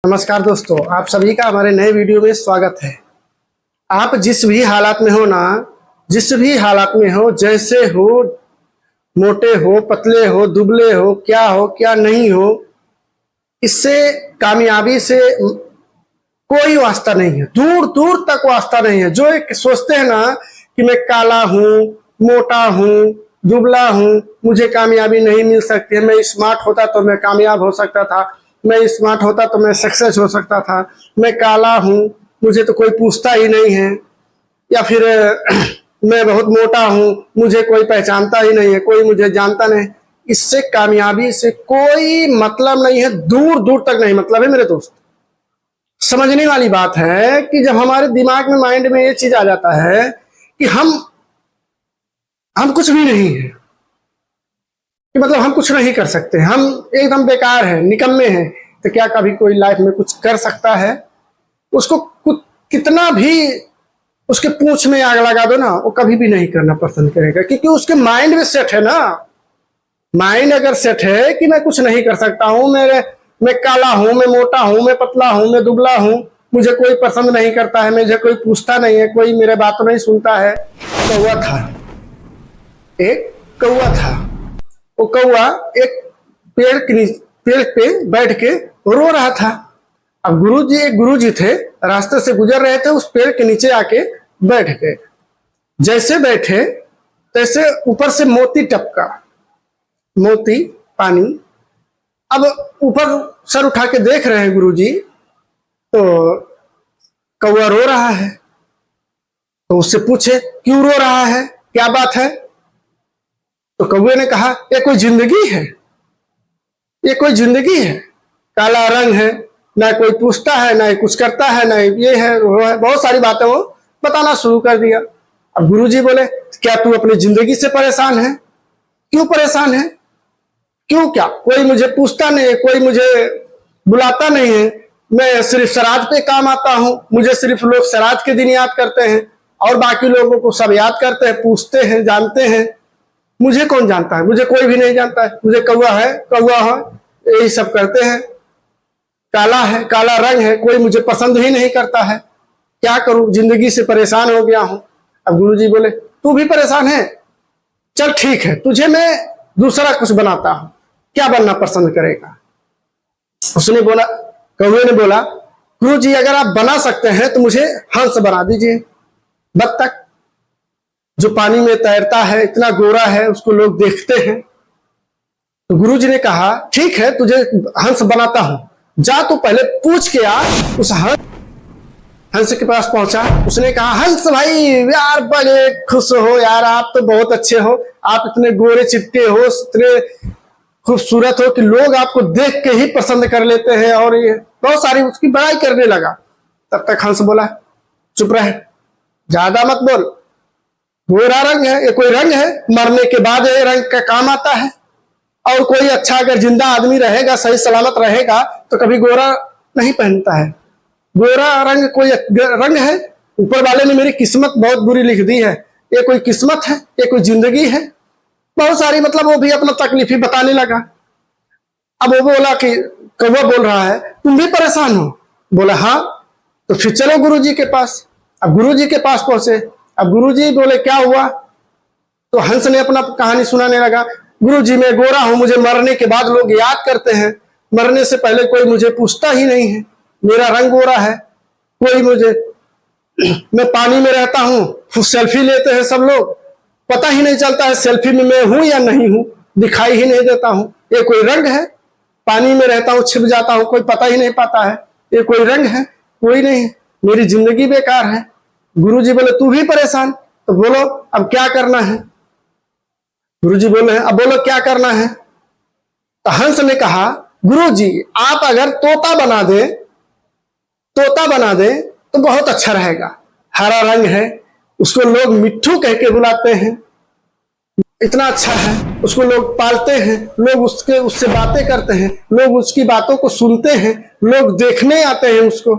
नमस्कार दोस्तों, आप सभी का हमारे नए वीडियो में स्वागत है। आप जिस भी हालात में हो ना, जिस भी हालात में हो, जैसे हो, मोटे हो, पतले हो, दुबले हो क्या नहीं हो, इससे कामयाबी से कोई वास्ता नहीं है, दूर दूर तक वास्ता नहीं है। जो एक सोचते हैं ना कि मैं काला हूँ, मोटा हूँ, दुबला हूँ, मुझे कामयाबी नहीं मिल सकती है, मैं स्मार्ट होता तो मैं कामयाब हो सकता था, मैं स्मार्ट होता तो मैं सक्सेस हो सकता था, मैं काला हूँ, मुझे तो कोई पूछता ही नहीं है, या फिर मैं बहुत मोटा हूँ, मुझे कोई पहचानता ही नहीं है, कोई मुझे जानता नहीं। इससे कामयाबी से कोई मतलब नहीं है, दूर दूर तक नहीं मतलब है मेरे दोस्त। समझने वाली बात है कि जब हमारे दिमाग में, माइंड में ये चीज आ जाता है कि हम कुछ भी नहीं है, कि मतलब हम कुछ नहीं कर सकते, हम एकदम बेकार हैं, निकम्मे हैं, तो क्या कभी कोई लाइफ में कुछ कर सकता है? उसको कुछ कितना भी उसके पूंछ में आग लगा दो ना, वो कभी भी नहीं करना पसंद करेगा, क्योंकि उसके माइंड में सेट है ना। माइंड अगर सेट है कि मैं कुछ नहीं कर सकता हूँ, मैं काला हूँ, मैं मोटा हूँ, मैं पतला हूँ, मैं दुबला हूँ, मुझे कोई पसंद नहीं करता है, मुझे कोई पूछता नहीं है, कोई मेरे बातों नहीं सुनता है। कौवा था, एक कौवा था। वो कौवा एक पेड़ पे बैठ के रो रहा था। अब गुरुजी थे, रास्ते से गुजर रहे थे, उस पेड़ के नीचे आके बैठ गए। जैसे बैठे तैसे ऊपर से मोती टपका, मोती पानी। अब ऊपर सर उठा के देख रहे हैं गुरुजी, तो कौवा रो रहा है। तो उससे पूछे क्यों रो रहा है, क्या बात है? तो कौवे ने कहा ये कोई जिंदगी है, ये कोई जिंदगी है? काला रंग है, ना कोई पूछता है, ना कुछ करता है, ना ये है वो है, बहुत सारी बातें वो बताना शुरू कर दिया। अब गुरुजी बोले क्या तू अपनी जिंदगी से परेशान है? क्यों परेशान है? क्यों, क्या कोई मुझे पूछता नहीं है, कोई मुझे बुलाता नहीं है, मैं सिर्फ श्राद्ध पे काम आता हूँ, मुझे सिर्फ लोग श्राद्ध के दिन याद करते हैं, और बाकी लोगों को सब याद करते हैं, पूछते हैं, जानते हैं। मुझे कौन जानता है? मुझे कोई भी नहीं जानता है। मुझे कौवा है यही सब करते हैं, काला है, काला रंग है, कोई मुझे पसंद ही नहीं करता है, क्या करूं, जिंदगी से परेशान हो गया हूं। अब गुरुजी बोले तू भी परेशान है, चल ठीक है, तुझे मैं दूसरा कुछ बनाता हूं, क्या बनना पसंद करेगा? उसने बोला, कौवे ने बोला गुरुजी अगर आप बना सकते हैं तो मुझे हंस बना दीजिए, बत्तख जो पानी में तैरता है, इतना गोरा है, उसको लोग देखते हैं। तो गुरुजी ने कहा ठीक है, तुझे हंस बनाता हूं, जा तो पहले पूछ के आ। उस हंस के पास पहुंचा, उसने कहा हंस भाई यार बड़े खुश हो यार, आप तो बहुत अच्छे हो, आप इतने गोरे चिट्टे हो, इतने खूबसूरत हो कि लोग आपको देख के ही पसंद कर लेते हैं, और ये बहुत सारी उसकी बड़ाई करने लगा। तब तक हंस बोला चुप रहे, ज्यादा मत बोल, गोरा रंग है, ये कोई रंग है? मरने के बाद ये रंग का काम आता है, और कोई अच्छा अगर जिंदा आदमी रहेगा, सही सलामत रहेगा, तो कभी गोरा नहीं पहनता है। गोरा रंग कोई रंग है? ऊपर वाले ने मेरी किस्मत बहुत बुरी लिख दी है, ये कोई किस्मत है, ये कोई जिंदगी है? बहुत सारी मतलब वो भी अपना तकलीफ ही बताने लगा। अब वो बोला कि कौवा बोल रहा है तुम भी परेशान हो? बोला हाँ। तो फिर चलो गुरुजी के पास। अब गुरुजी के पास पहुंचे। अब गुरुजी बोले क्या हुआ? तो हंस ने अपना कहानी सुनाने लगा। गुरुजी मैं गोरा हूं, मुझे मरने के बाद लोग याद करते हैं, मरने से पहले कोई मुझे पूछता ही नहीं है, मेरा रंग गोरा है, कोई मुझे, मैं पानी में रहता हूं, सेल्फी लेते हैं सब लोग, पता ही नहीं चलता है सेल्फी में मैं हूं या नहीं हूं, दिखाई ही नहीं देता हूं, ये कोई रंग है? पानी में रहता हूं, छिप जाता हूं, कोई पता ही नहीं पाता है, ये कोई रंग है? कोई नहीं है, मेरी जिंदगी बेकार है। गुरुजी बोले तू भी परेशान? तो बोलो अब क्या करना है? गुरुजी बोले अब बोलो क्या करना है? तो हंस ने कहा गुरुजी आप अगर तोता बना दे, तोता बना दे तो बहुत अच्छा रहेगा, हरा रंग है, उसको लोग मिट्ठू कह के बुलाते हैं, इतना अच्छा है, उसको लोग पालते हैं, लोग उससे बातें करते हैं, लोग उसकी बातों को सुनते हैं, लोग देखने आते हैं उसको।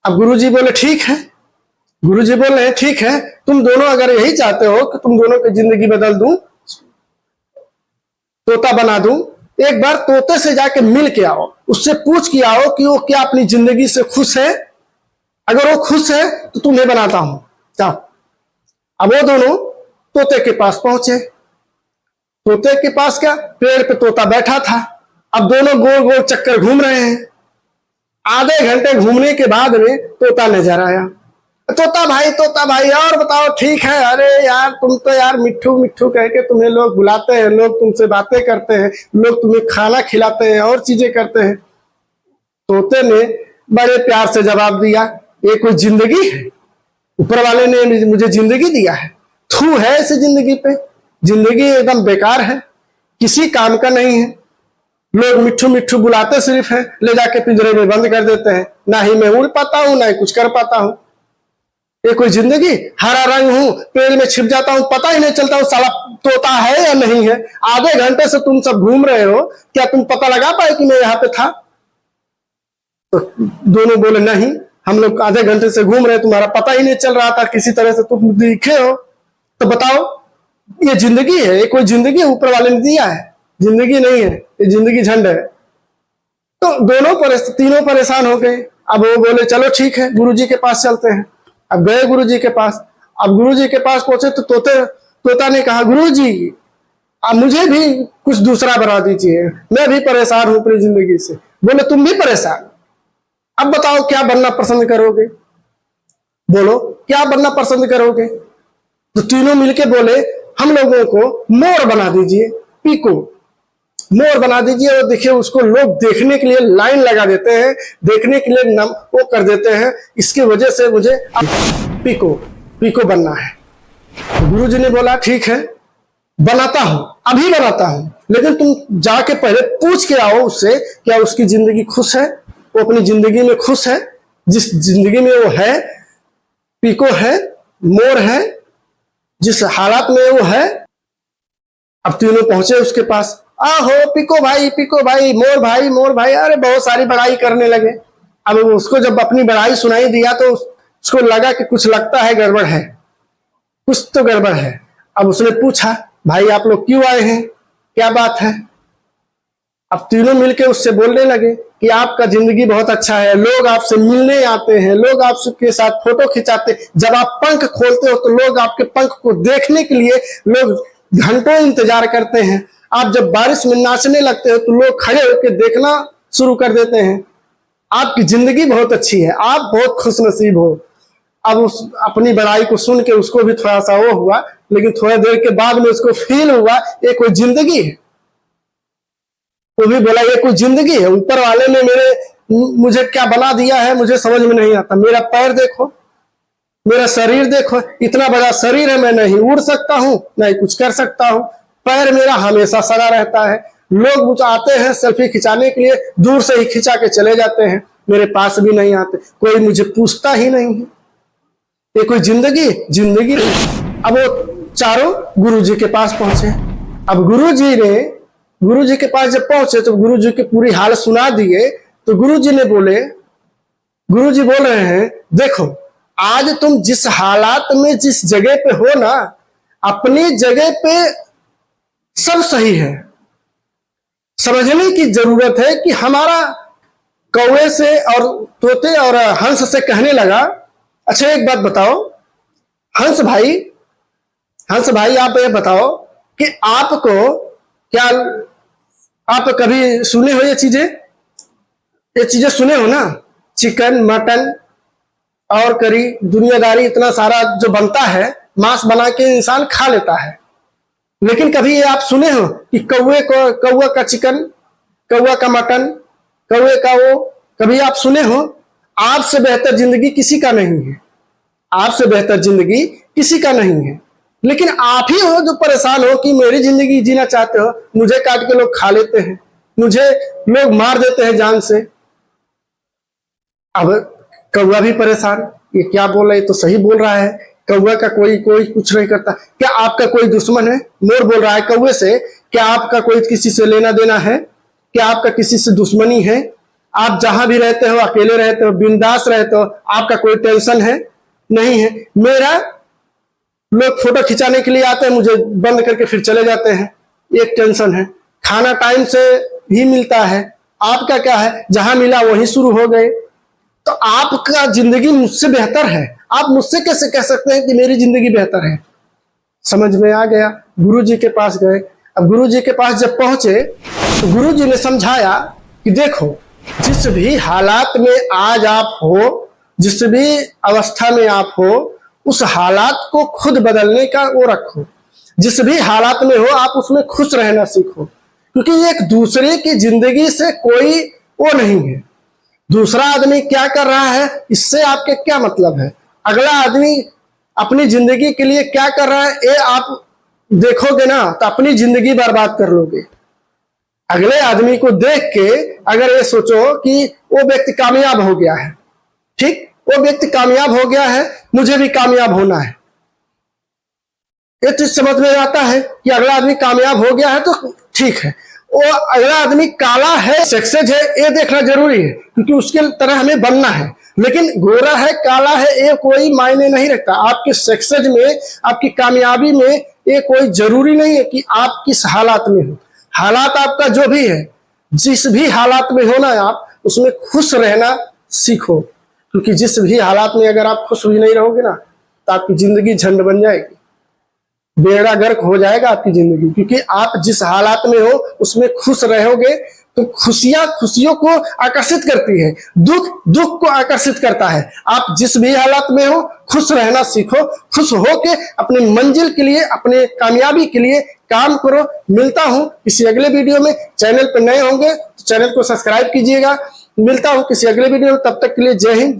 अब गुरुजी बोले ठीक है, गुरुजी बोल रहे हैं ठीक है, तुम दोनों अगर यही चाहते हो कि तुम दोनों की जिंदगी बदल दूं, तोता बना दूं, एक बार तोते से जाके मिल के आओ, उससे पूछ के आओ कि वो क्या अपनी जिंदगी से खुश है। अगर वो खुश है तो तुम्हें बनाता हूं, जाओ। अब वो दोनों तोते के पास पहुंचे। तोते के पास क्या, पेड़ पे तोता बैठा था। अब दोनों गोल गोल चक्कर घूम रहे हैं। आधे घंटे घूमने के बाद में तोता नजर आया। तोता भाई और बताओ ठीक है। अरे यार तुम तो यार मिट्ठू मिट्ठू कह के तुम्हें लोग बुलाते हैं, लोग तुमसे बातें करते हैं, लोग तुम्हें खाना खिलाते हैं और चीजें करते हैं। तोते ने बड़े प्यार से जवाब दिया, ये कोई जिंदगी है? ऊपर वाले ने मुझे जिंदगी दिया है, थू है इस जिंदगी पे। जिंदगी एकदम बेकार है, किसी काम का नहीं है। लोग मिट्ठू मिट्ठू बुलाते सिर्फ है, ले जाके पिंजरे में बंद कर देते हैं। ना ही मैं उड़ पाता हूं, ना ही कुछ कर पाता हूं। ये कोई जिंदगी? हरा रंग हूं, पेड़ में छिप जाता हूं, पता ही नहीं चलता हूं साला तोता है या नहीं है। आधे घंटे से तुम सब घूम रहे हो, क्या तुम पता लगा पाए कि मैं यहाँ पे था? तो दोनों बोले नहीं, हम लोग आधे घंटे से घूम रहे, तुम्हारा पता ही नहीं चल रहा था, किसी तरह से तुम दिखे हो। तो बताओ ये जिंदगी है? ये कोई जिंदगी ऊपर वाले ने दिया है? जिंदगी नहीं है, ये जिंदगी झंड है। तो तीनों परेशान हो गए। अब वो बोले चलो ठीक है, गुरुजी के पास चलते हैं। अब गए गुरुजी के पास। अब गुरुजी के पास पहुंचे तो तोता ने कहा, गुरुजी अब मुझे भी कुछ दूसरा बना दीजिए, मैं भी परेशान हूं अपनी जिंदगी से। बोले तुम भी परेशान? अब बताओ क्या बनना पसंद करोगे? बोलो क्या बनना पसंद करोगे? तो तीनों मिलके बोले हम लोगों को मोर बना दीजिए, पीको मोर बना दीजिए। और देखिए उसको लोग देखने के लिए लाइन लगा देते हैं, देखने के लिए वो कर देते हैं। इसकी वजह से मुझे पीको बनना है। तो गुरुजी ने बोला ठीक है बनाता हूं, अभी बनाता हूं, लेकिन तुम जाके पहले पूछ के आओ उससे क्या उसकी जिंदगी खुश है, वो अपनी जिंदगी में खुश है? जिस जिंदगी में वो है, पीको है, मोर है, जिस हालात में वो है। अब तीनों पहुंचे उसके पास। आहो पीको भाई, मोर भाई, अरे बहुत सारी बड़ाई करने लगे। अब उसको जब अपनी बड़ाई सुनाई दिया तो उसको लगा कि कुछ लगता है गड़बड़ है, कुछ तो गड़बड़ है। अब उसने पूछा भाई आप लोग क्यों आए हैं, क्या बात है? अब तीनों मिलके उससे बोलने लगे कि आपका जिंदगी बहुत अच्छा है, लोग आपसे मिलने आते हैं, लोग आपके साथ फोटो खिंचाते, जब आप पंख खोलते हो तो लोग आपके पंख को देखने के लिए लोग घंटों इंतजार करते हैं। आप जब बारिश में नाचने लगते हो तो लोग खड़े होकर देखना शुरू कर देते हैं। आपकी जिंदगी बहुत अच्छी है, आप बहुत खुशनसीब हो। अब उस अपनी बड़ाई को सुन के उसको भी थोड़ा सा वो हुआ, लेकिन थोड़ी देर के बाद में उसको फील हुआ ये कोई जिंदगी है। वो भी बोला ये कोई जिंदगी है? ऊपर वाले ने मुझे क्या बना दिया है मुझे समझ में नहीं आता। मेरा पैर देखो, मेरा शरीर देखो, इतना बड़ा शरीर है, मैं नहीं उड़ सकता हूँ, नहीं कुछ कर सकता हूँ। पैर मेरा हमेशा सड़ा रहता है। लोग मुझे आते हैं सेल्फी खिंचाने के लिए, दूर से ही खिंचा के चले जाते हैं, मेरे पास भी नहीं आते, कोई मुझे पूछता ही नहीं है। ये कोई जिंदगी? जिंदगी नहीं। अब वो चारों गुरुजी के पास पहुंचे। अब गुरुजी के पास जब पहुंचे तो गुरुजी की पूरी हाल सुना दिए। तो गुरुजी बोल रहे हैं देखो आज तुम जिस हालात में जिस जगह पे हो ना, अपनी जगह पे सब सही है। समझने की जरूरत है कि हमारा कौवे से और तोते और हंस से कहने लगा, अच्छा एक बात बताओ हंस भाई आप ये बताओ कि आपको क्या, आप कभी सुने हो ये चीजें सुने हो ना, चिकन मटन और करी दुनियादारी इतना सारा जो बनता है, मांस बना के इंसान खा लेता है, लेकिन कभी ये आप सुने हो कि कौवा का चिकन, कौवा का मटन, कौवे का वो, कभी आप सुने हो? आपसे बेहतर जिंदगी किसी का नहीं है, आपसे बेहतर जिंदगी किसी का नहीं है। लेकिन आप ही हो जो परेशान हो कि मेरी जिंदगी जीना चाहते हो, मुझे काट के लोग खा लेते हैं, मुझे लोग मार देते हैं जान से। अब कौवा भी परेशान, ये क्या बोल रहा है, तो सही बोल रहा है, कौवा का कोई कुछ नहीं करता। क्या आपका कोई दुश्मन है? मोर बोल रहा है कौवे से, क्या आपका कोई किसी से लेना देना है? क्या आपका किसी से दुश्मनी है? आप जहां भी रहते हो अकेले रहते हो, बिंदास रहते हो, आपका कोई टेंशन है? नहीं है। मेरा लोग फोटो खिंचाने के लिए आते हैं, मुझे बंद करके फिर चले जाते हैं, एक टेंशन है। खाना टाइम से ही मिलता है। आपका क्या है, जहां मिला वहीं शुरू हो गए। तो आपका जिंदगी मुझसे बेहतर है, आप मुझसे कैसे कह सकते हैं कि मेरी जिंदगी बेहतर है। समझ में आ गया। गुरु जी के पास गए। अब गुरु जी के पास जब पहुंचे तो गुरु जी ने समझाया कि देखो, जिस भी हालात में आज आप हो, जिस भी अवस्था में आप हो, उस हालात को खुद बदलने का वो रखो। जिस भी हालात में हो आप उसमें खुश रहना सीखो, क्योंकि एक दूसरे की जिंदगी से कोई वो नहीं है। दूसरा आदमी क्या कर रहा है इससे आपके क्या मतलब है। अगला आदमी अपनी जिंदगी के लिए क्या कर रहा है ये आप देखोगे ना तो अपनी जिंदगी बर्बाद कर लोगे। अगले आदमी को देख के अगर ये सोचो कि वो व्यक्ति कामयाब हो गया है, ठीक, वो व्यक्ति कामयाब हो गया है, मुझे भी कामयाब होना है। ये चीज समझ में आता है कि अगला आदमी कामयाब हो गया है तो ठीक है। वो अगला आदमी काला है, सक्सेस है, ये देखना जरूरी है क्योंकि उसके तरह हमें बनना है। लेकिन गोरा है, काला है, ये कोई मायने नहीं रखता। आपके सक्सेस में, आपकी कामयाबी में ये कोई जरूरी नहीं है कि आप किस हालात में हो। हालात आपका जो भी है, जिस भी हालात में हो ना, आप उसमें खुश रहना सीखो, क्योंकि जिस भी हालात में अगर आप खुश भी नहीं रहोगे ना तो आपकी जिंदगी झंड बन जाएगी, बेड़ा गर्क हो जाएगा आपकी जिंदगी। क्योंकि आप जिस हालात में हो उसमें खुश रहोगे तो खुशियां खुशियों को आकर्षित करती है, दुख दुख को आकर्षित करता है। आप जिस भी हालात में हो खुश रहना सीखो, खुश होके अपने मंजिल के लिए, अपने कामयाबी के लिए काम करो। मिलता हूं किसी अगले वीडियो में। चैनल पर नए होंगे तो चैनल को सब्सक्राइब कीजिएगा। मिलता हूं किसी अगले वीडियो में, तब तक के लिए जय हिंद।